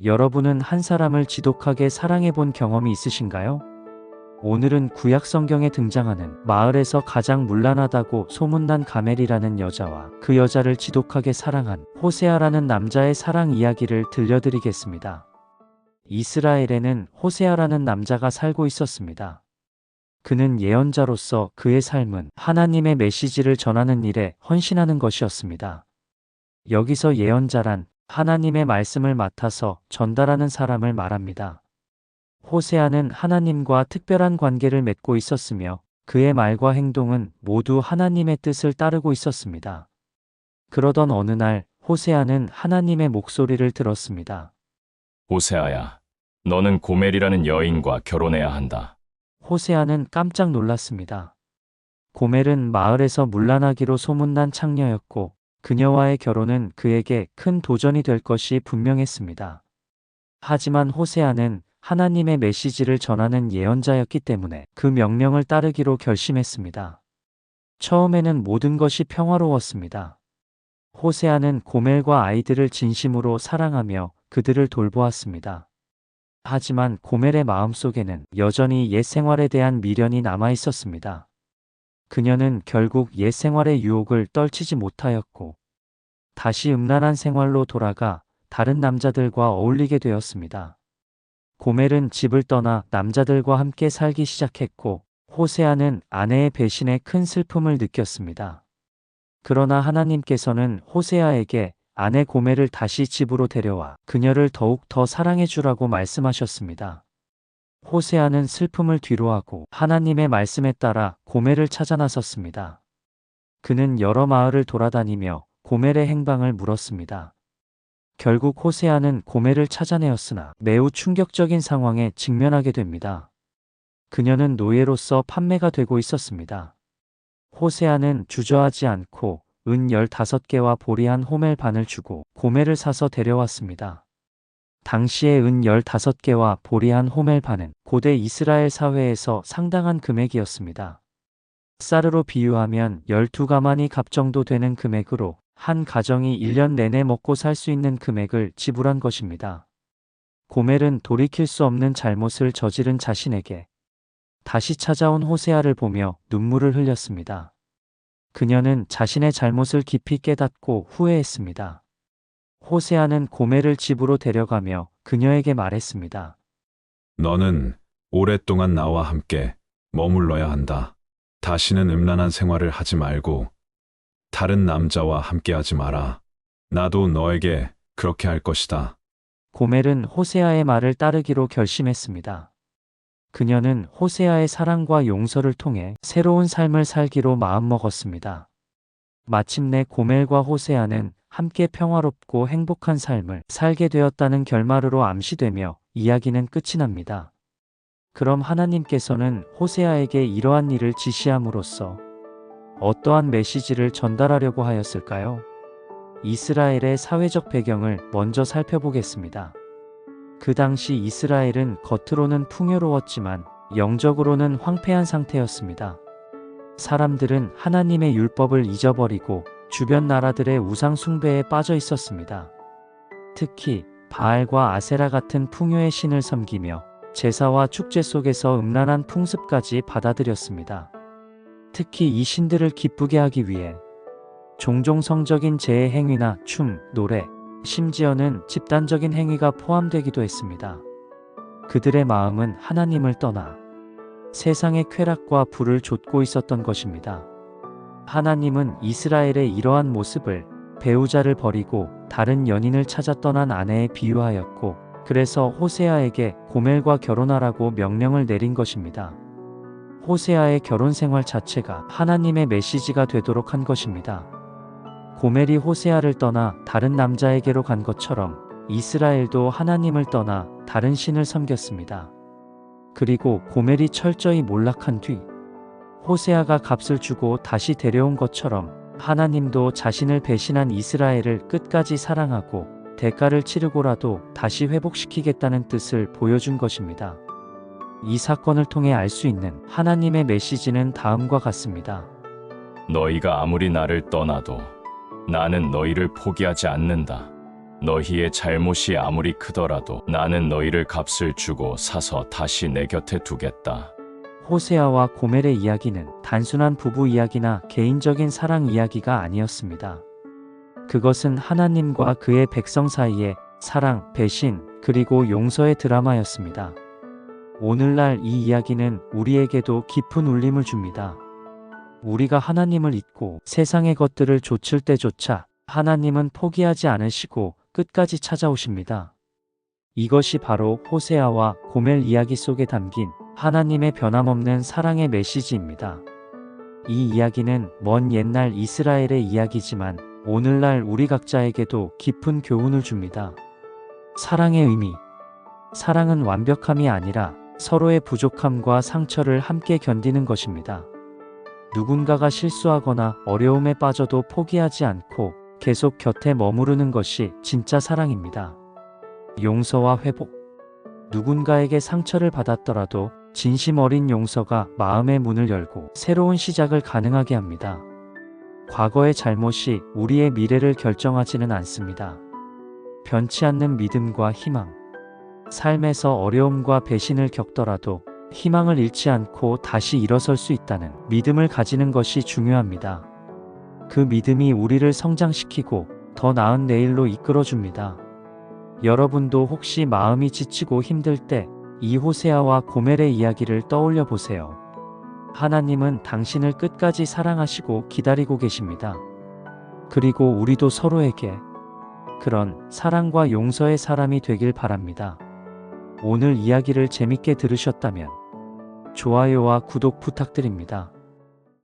여러분은 한 사람을 지독하게 사랑해 본 경험이 있으신가요? 오늘은 구약 성경에 등장하는 마을에서 가장 문란하다고 소문난 가멜이라는 여자와 그 여자를 지독하게 사랑한 호세아라는 남자의 사랑 이야기를 들려드리겠습니다. 이스라엘에는 호세아라는 남자가 살고 있었습니다. 그는 예언자로서 그의 삶은 하나님의 메시지를 전하는 일에 헌신하는 것이었습니다. 여기서 예언자란 하나님의 말씀을 맡아서 전달하는 사람을 말합니다. 호세아는 하나님과 특별한 관계를 맺고 있었으며 그의 말과 행동은 모두 하나님의 뜻을 따르고 있었습니다. 그러던 어느 날 호세아는 하나님의 목소리를 들었습니다. 호세아야, 너는 고멜이라는 여인과 결혼해야 한다. 호세아는 깜짝 놀랐습니다. 고멜은 마을에서 문란하기로 소문난 창녀였고 그녀와의 결혼은 그에게 큰 도전이 될 것이 분명했습니다. 하지만 호세아는 하나님의 메시지를 전하는 예언자였기 때문에 그 명령을 따르기로 결심했습니다. 처음에는 모든 것이 평화로웠습니다. 호세아는 고멜과 아이들을 진심으로 사랑하며 그들을 돌보았습니다. 하지만 고멜의 마음속에는 여전히 옛 생활에 대한 미련이 남아 있었습니다. 그녀는 결국 옛 생활의 유혹을 떨치지 못하였고 다시 음란한 생활로 돌아가 다른 남자들과 어울리게 되었습니다. 고멜은 집을 떠나 남자들과 함께 살기 시작했고 호세아는 아내의 배신에 큰 슬픔을 느꼈습니다. 그러나 하나님께서는 호세아에게 아내 고멜을 다시 집으로 데려와 그녀를 더욱 더 사랑해 주라고 말씀하셨습니다. 호세아는 슬픔을 뒤로하고 하나님의 말씀에 따라 고멜을 찾아 나섰습니다. 그는 여러 마을을 돌아다니며 고멜의 행방을 물었습니다. 결국 호세아는 고멜을 찾아내었으나 매우 충격적인 상황에 직면하게 됩니다. 그녀는 노예로서 판매가 되고 있었습니다. 호세아는 주저하지 않고 은 15개와 보리 한 호멜 반을 주고 고멜을 사서 데려왔습니다. 당시의 은 15개와 보리 한 호멜 반은 고대 이스라엘 사회에서 상당한 금액이었습니다. 쌀으로 비유하면 12가마니 값 정도 되는 금액으로 한 가정이 1년 내내 먹고 살 수 있는 금액을 지불한 것입니다. 고멜은 돌이킬 수 없는 잘못을 저지른 자신에게 다시 찾아온 호세아를 보며 눈물을 흘렸습니다. 그녀는 자신의 잘못을 깊이 깨닫고 후회했습니다. 호세아는 고멜을 집으로 데려가며 그녀에게 말했습니다. 너는 오랫동안 나와 함께 머물러야 한다. 다시는 음란한 생활을 하지 말고 다른 남자와 함께하지 마라. 나도 너에게 그렇게 할 것이다. 고멜은 호세아의 말을 따르기로 결심했습니다. 그녀는 호세아의 사랑과 용서를 통해 새로운 삶을 살기로 마음먹었습니다. 마침내 고멜과 호세아는 함께 평화롭고 행복한 삶을 살게 되었다는 결말으로 암시되며 이야기는 끝이 납니다. 그럼 하나님께서는 호세아에게 이러한 일을 지시함으로써 어떠한 메시지를 전달하려고 하였을까요? 이스라엘의 사회적 배경을 먼저 살펴보겠습니다. 그 당시 이스라엘은 겉으로는 풍요로웠지만 영적으로는 황폐한 상태였습니다. 사람들은 하나님의 율법을 잊어버리고 주변 나라들의 우상 숭배에 빠져 있었습니다. 특히 바알과 아세라 같은 풍요의 신을 섬기며 제사와 축제 속에서 음란한 풍습까지 받아들였습니다. 특히 이 신들을 기쁘게 하기 위해 종종 성적인 제의 행위나 춤, 노래, 심지어는 집단적인 행위가 포함되기도 했습니다. 그들의 마음은 하나님을 떠나 세상의 쾌락과 부를 좇고 있었던 것입니다. 하나님은 이스라엘의 이러한 모습을 배우자를 버리고 다른 연인을 찾아 떠난 아내에 비유하였고 그래서 호세아에게 고멜과 결혼하라고 명령을 내린 것입니다. 호세아의 결혼 생활 자체가 하나님의 메시지가 되도록 한 것입니다. 고멜이 호세아를 떠나 다른 남자에게로 간 것처럼 이스라엘도 하나님을 떠나 다른 신을 섬겼습니다. 그리고 고멜이 철저히 몰락한 뒤 호세아가 값을 주고 다시 데려온 것처럼 하나님도 자신을 배신한 이스라엘을 끝까지 사랑하고 대가를 치르고라도 다시 회복시키겠다는 뜻을 보여준 것입니다. 이 사건을 통해 알 수 있는 하나님의 메시지는 다음과 같습니다. 너희가 아무리 나를 떠나도 나는 너희를 포기하지 않는다. 너희의 잘못이 아무리 크더라도 나는 너희를 값을 주고 사서 다시 내 곁에 두겠다. 호세아와 고멜의 이야기는 단순한 부부 이야기나 개인적인 사랑 이야기가 아니었습니다. 그것은 하나님과 그의 백성 사이의 사랑, 배신, 그리고 용서의 드라마였습니다. 오늘날 이 이야기는 우리에게도 깊은 울림을 줍니다. 우리가 하나님을 잊고 세상의 것들을 좇을 때조차 하나님은 포기하지 않으시고 끝까지 찾아오십니다. 이것이 바로 호세아와 고멜 이야기 속에 담긴 하나님의 변함없는 사랑의 메시지입니다. 이 이야기는 먼 옛날 이스라엘의 이야기지만 오늘날 우리 각자에게도 깊은 교훈을 줍니다. 사랑의 의미. 사랑은 완벽함이 아니라 서로의 부족함과 상처를 함께 견디는 것입니다. 누군가가 실수하거나 어려움에 빠져도 포기하지 않고 계속 곁에 머무르는 것이 진짜 사랑입니다. 용서와 회복. 누군가에게 상처를 받았더라도 진심 어린 용서가 마음의 문을 열고 새로운 시작을 가능하게 합니다. 과거의 잘못이 우리의 미래를 결정하지는 않습니다. 변치 않는 믿음과 희망. 삶에서 어려움과 배신을 겪더라도 희망을 잃지 않고 다시 일어설 수 있다는 믿음을 가지는 것이 중요합니다. 그 믿음이 우리를 성장시키고 더 나은 내일로 이끌어줍니다. 여러분도 혹시 마음이 지치고 힘들 때 이 호세아와 고멜의 이야기를 떠올려 보세요. 하나님은 당신을 끝까지 사랑하시고 기다리고 계십니다. 그리고 우리도 서로에게 그런 사랑과 용서의 사람이 되길 바랍니다. 오늘 이야기를 재밌게 들으셨다면 좋아요와 구독 부탁드립니다.